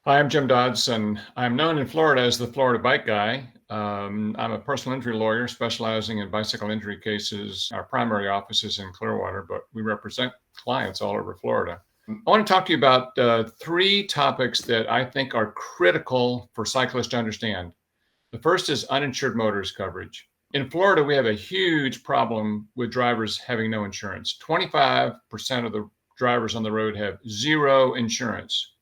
Hi, I'm Jim Dodson. I'm known in Florida as the Florida Bike Guy. I'm a personal injury lawyer specializing in bicycle injury cases. Our primary office is in Clearwater, but we represent clients all over Florida. I want to talk to you about three topics that I think are critical for cyclists to understand. The first is uninsured motorist coverage. In Florida, we have a huge problem with drivers having no insurance. 25% of the drivers on the road have zero insurance.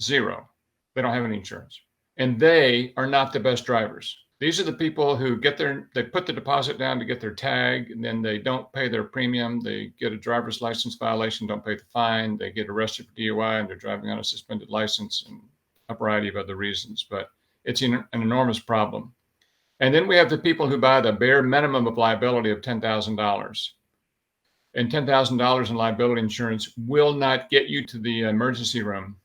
Zero. They don't have any insurance. And they are not the best drivers. These are the people who they put the deposit down to get their tag, and then they don't pay their premium. They get a driver's license violation, don't pay the fine. They get arrested for DUI, and they're driving on a suspended license and a variety of other reasons. But it's an enormous problem. And then we have the people who buy the bare minimum of liability of $10,000. And $10,000 in liability insurance will not get you to the emergency room.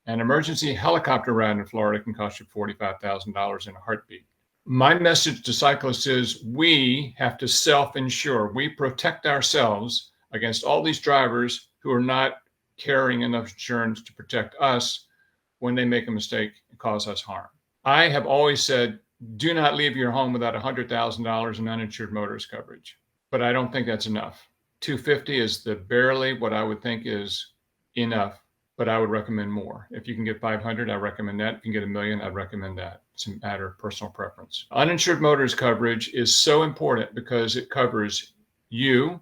An emergency helicopter ride in Florida can cost you $45,000 in a heartbeat. My message to cyclists is we have to self-insure. We protect ourselves against all these drivers who are not carrying enough insurance to protect us when they make a mistake and cause us harm. I have always said, do not leave your home without $100,000 in uninsured motorist coverage, but I don't think that's enough. 250 is barely what I would think is enough, but I would recommend more. If you can get 500, I recommend that. If you can get $1 million, I'd recommend that. It's a matter of personal preference. Uninsured motorist coverage is so important because it covers you,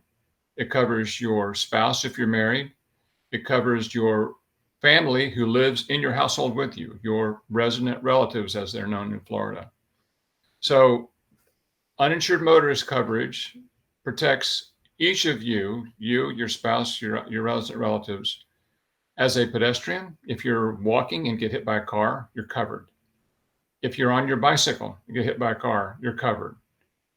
it covers your spouse if you're married, it covers your family who lives in your household with you, your resident relatives, as they're known in Florida. So uninsured motorist coverage protects each of you, your spouse, your resident relatives. As a pedestrian, if you're walking and get hit by a car, you're covered. If you're on your bicycle, you get hit by a car, you're covered.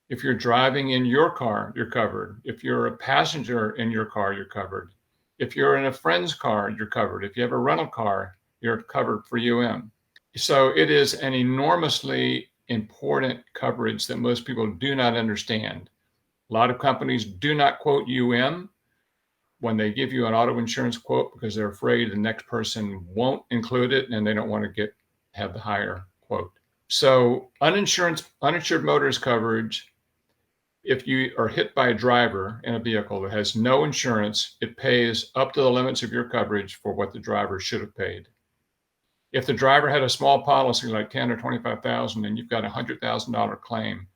If you're driving in your car, you're covered. If you're a passenger in your car, you're covered. If you're in a friend's car, you're covered. If you have a rental car, you're covered for So it is an enormously important coverage that most people do not understand. A lot of companies do not quote when they give you an auto insurance quote because they're afraid the next person won't include it and they don't want to have the higher quote. So uninsured motorist coverage, if you are hit by a driver in a vehicle that has no insurance, it pays up to the limits of your coverage for what the driver should have paid. If the driver had a small policy like 10 or 25,000 and you've got a $100,000 claim,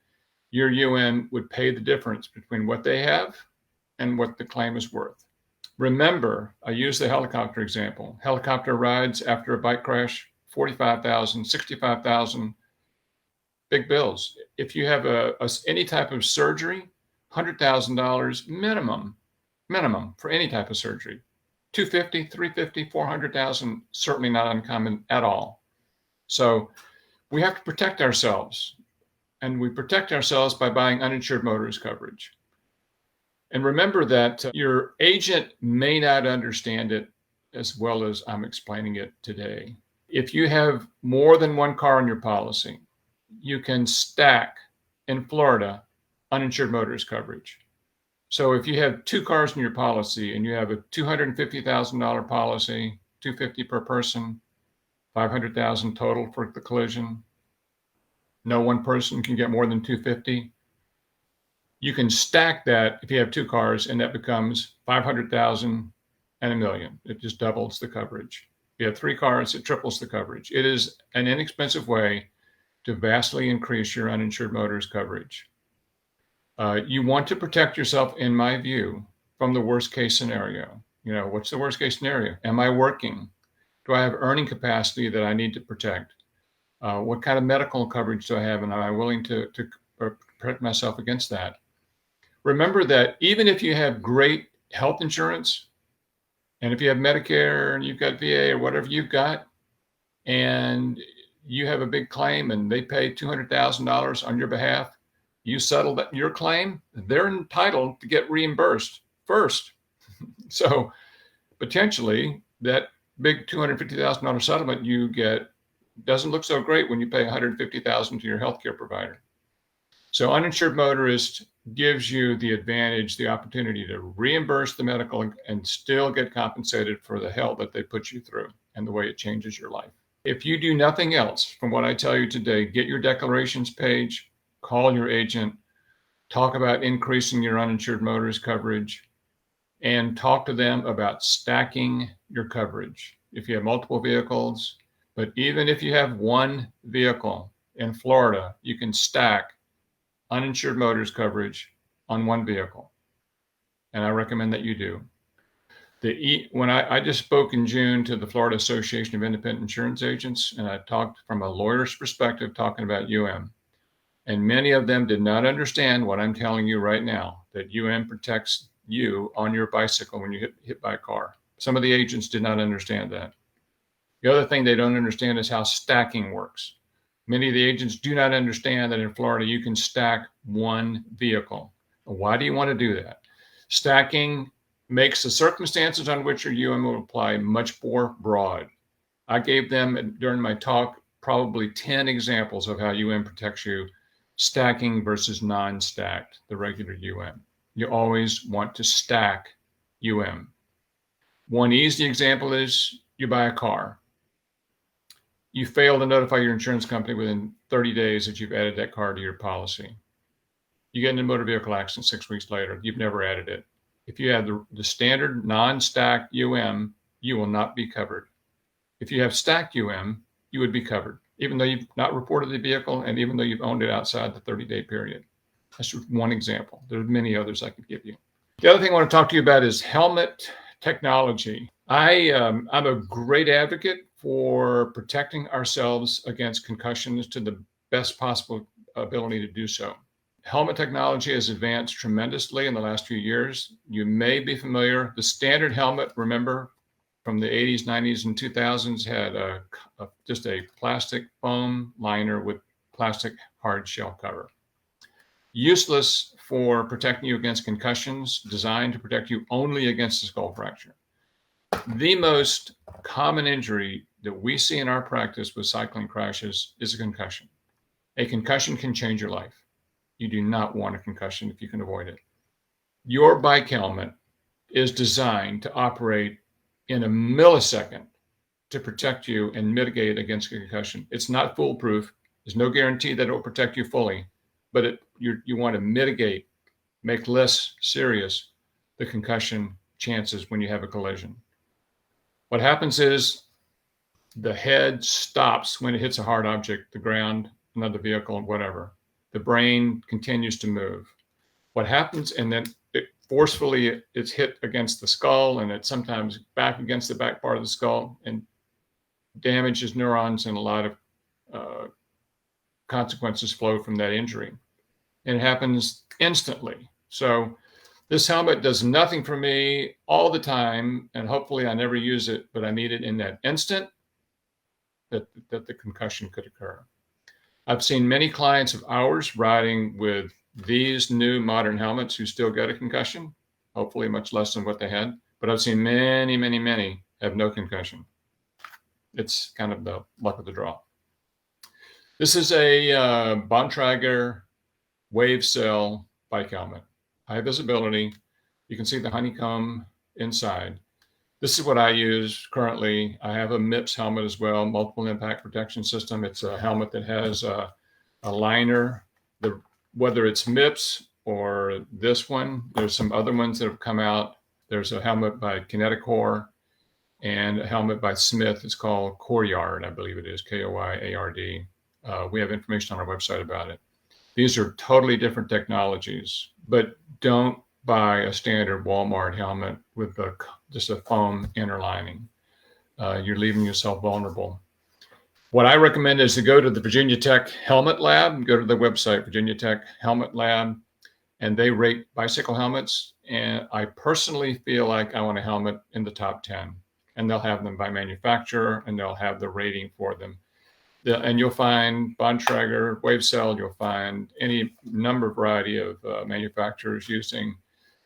your UN would pay the difference between what they have and what the claim is worth. Remember, I use the helicopter example. Helicopter rides after a bike crash, 45,000, 65,000, big bills. If you have any type of surgery, $100,000 minimum for any type of surgery. 250, 350, 400,000, certainly not uncommon at all. So we have to protect ourselves, and we protect ourselves by buying uninsured motorist coverage. And remember that your agent may not understand it as well as I'm explaining it today. If you have more than one car on your policy, you can stack in Florida uninsured motorist coverage. So if you have two cars in your policy and you have a $250,000 policy, $250 per person, $500,000 total for the collision, no one person can get more than $250. You can stack that if you have two cars, and that becomes $500,000 and $1 million. It just doubles the coverage. If you have three cars, it triples the coverage. It is an inexpensive way to vastly increase your uninsured motorist coverage. You want to protect yourself, in my view, from the worst case scenario. What's the worst case scenario? Am I working? Do I have earning capacity that I need to protect? What kind of medical coverage do I have, and am I willing to protect myself against that? Remember that even if you have great health insurance, and if you have Medicare and you've got VA or whatever you've got, and you have a big claim and they pay $200,000 on your behalf, you settle your claim, they're entitled to get reimbursed first. So potentially that big $250,000 settlement you get doesn't look so great when you pay $150,000 to your healthcare provider. So uninsured motorist gives you the advantage, the opportunity to reimburse the medical and still get compensated for the hell that they put you through and the way it changes your life. If you do nothing else from what I tell you today, get your declarations page, call your agent, talk about increasing your uninsured motorist coverage, and talk to them about stacking your coverage. If you have multiple vehicles, but even if you have one vehicle in Florida, you can stack uninsured motorist coverage on one vehicle. And I recommend that you do. When I just spoke in June to the Florida Association of Independent Insurance Agents, and I talked from a lawyer's perspective, talking about UM. And many of them did not understand what I'm telling you right now, that UM protects you on your bicycle when you get hit by a car. Some of the agents did not understand that. The other thing they don't understand is how stacking works. Many of the agents do not understand that in Florida, you can stack one vehicle. Why do you want to do that? Stacking makes the circumstances on which your UM will apply much more broad. I gave them during my talk probably 10 examples of how UM protects you, stacking versus non-stacked, the regular UM. You always want to stack UM. One easy example is you buy a car. You fail to notify your insurance company within 30 days that you've added that car to your policy. You get in a motor vehicle accident 6 weeks later, you've never added it. If you have the standard non-stacked UM, you will not be covered. If you have stacked UM, you would be covered, even though you've not reported the vehicle and even though you've owned it outside the 30-day period. That's just one example. There are many others I could give you. The other thing I want to talk to you about is helmet technology. I'm a great advocate for protecting ourselves against concussions to the best possible ability to do so. Helmet technology has advanced tremendously in the last few years. You may be familiar. The standard helmet, remember, from the 80s, 90s, and 2000s had just a plastic foam liner with plastic hard shell cover. Useless for protecting you against concussions, designed to protect you only against a skull fracture. The most common injury that we see in our practice with cycling crashes is a concussion. A concussion can change your life. You do not want a concussion if you can avoid it. Your bike helmet is designed to operate in a millisecond to protect you and mitigate against a concussion. It's not foolproof. There's no guarantee that it will protect you fully, but you want to mitigate, make less serious the concussion chances when you have a collision. What happens is the head stops when it hits a hard object, the ground, another vehicle, whatever. The brain continues to move. What happens, and then it's hit against the skull, and it's sometimes back against the back part of the skull and damages neurons, and a lot of consequences flow from that injury. And it happens instantly. So this helmet does nothing for me all the time, and hopefully I never use it, but I need it in that instant that the concussion could occur. I've seen many clients of ours riding with these new modern helmets who still get a concussion, hopefully much less than what they had. But I've seen many, many, many have no concussion. It's kind of the luck of the draw. This is a Bontrager Wave Cell bike helmet. High visibility. You can see the honeycomb inside. This is what I use currently. I have a MIPS helmet as well, multiple impact protection system. It's a helmet that has a liner. Whether it's MIPS or this one, there's some other ones that have come out. There's a helmet by Kineticore and a helmet by Smith. It's called Koyard, I believe it is, Koyard. We have information on our website about it. These are totally different technologies, but don't buy a standard Walmart helmet with just a foam inner lining. You're leaving yourself vulnerable. What I recommend is to go to the Virginia Tech Helmet Lab, go to the website, Virginia Tech Helmet Lab, and they rate bicycle helmets. And I personally feel like I want a helmet in the top 10. And they'll have them by manufacturer, and they'll have the rating for them. And you'll find Bontrager, Wavecell, you'll find any number variety of manufacturers using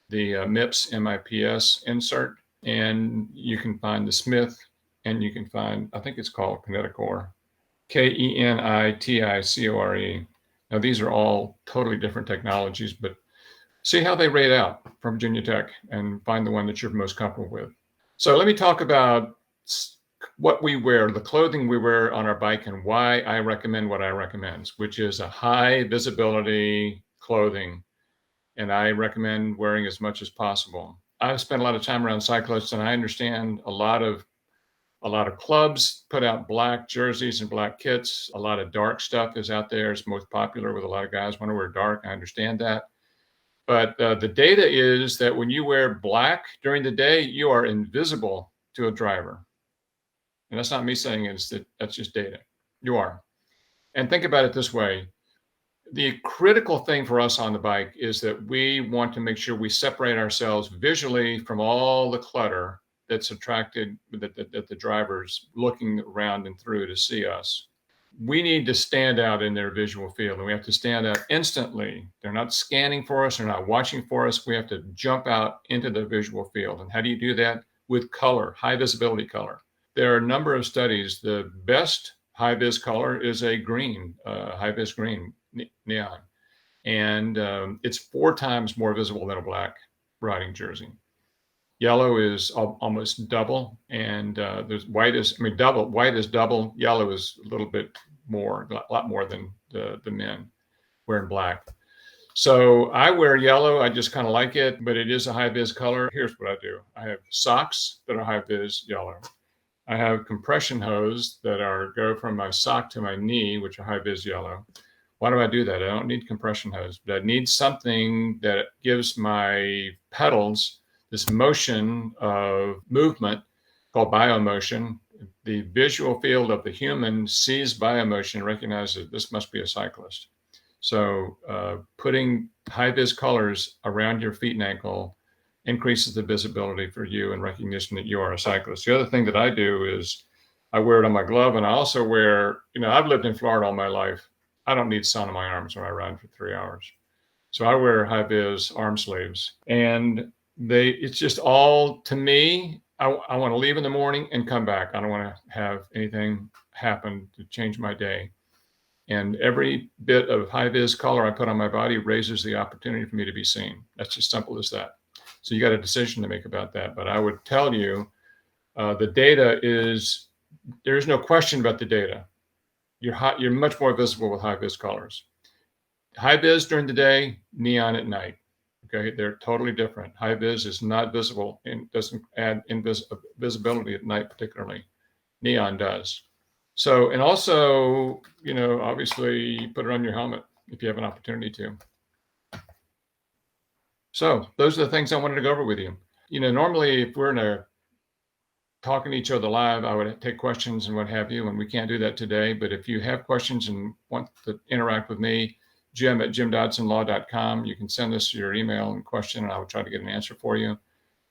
the MIPS, MIPS insert. And you can find the Smith, and you can find, I think it's called Kineticore, Keniticore. Now, these are all totally different technologies, but see how they rate out from Virginia Tech and find the one that you're most comfortable with. So let me talk about what we wear, the clothing we wear on our bike, and why I recommend what I recommend, which is a high visibility clothing. And I recommend wearing as much as possible. I've spent a lot of time around cyclists, and I understand a lot of clubs put out black jerseys and black kits. A lot of dark stuff is out there. It's most popular with a lot of guys want to wear dark. I understand that. But the data is that when you wear black during the day, you are invisible to a driver. And that's not me saying it, that's just data. You are. And think about it this way. The critical thing for us on the bike is that we want to make sure we separate ourselves visually from all the clutter that's attracted, that the driver's looking around and through to see us. We need to stand out in their visual field, and we have to stand out instantly. They're not scanning for us, they're not watching for us. We have to jump out into the visual field. And how do you do that? With color, high visibility color. There are a number of studies. The best high vis color is a green, high vis green neon. And it's 4 times more visible than a black riding jersey. Yellow is almost double, and there's white is double. White is double. Yellow is a little bit more, a lot more than the men wearing black. So I wear yellow. I just kind of like it, but it is a high vis color. Here's what I do. I have socks that are high vis yellow. I have compression hose that go from my sock to my knee, which are high vis yellow. Why do I do that? I don't need compression hose, but I need something that gives my pedals this motion of movement called biomotion. The visual field of the human sees biomotion and recognizes this must be a cyclist. So putting high vis colors around your feet and ankle increases the visibility for you and recognition that you are a cyclist. The other thing that I do is I wear it on my glove, and I also wear, I've lived in Florida all my life. I don't need sun on my arms when I ride for 3 hours. So I wear high vis arm sleeves, and it's just all, to me, I want to leave in the morning and come back. I don't want to have anything happen to change my day. And every bit of high vis color I put on my body raises the opportunity for me to be seen. That's as simple as that. So you got a decision to make about that. But I would tell you, the data is, there's no question about the data. You're much more visible with high vis colors. High vis during the day, neon at night. Okay, they're totally different. High vis is not visible and doesn't add visibility at night particularly. Neon does. So, and also, obviously put it on your helmet if you have an opportunity to. So those are the things I wanted to go over with you. Normally if we're talking to each other live, I would take questions and what have you, and we can't do that today. But if you have questions and want to interact with me, jim@jimdodsonlaw.com. You can send us your email and question, and I will try to get an answer for you.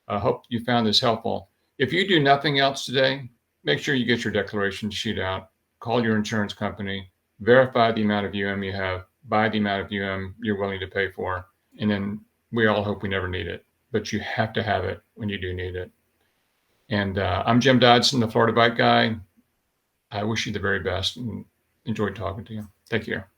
I hope you found this helpful. If you do nothing else today, make sure you get your declaration sheet out, call your insurance company, verify the amount of UM you have, buy the amount of UM you're willing to pay for, and then we all hope we never need it, but you have to have it when you do need it. And I'm Jim Dodson, the Florida Bike Guy. I wish you the very best and enjoyed talking to you. Take care.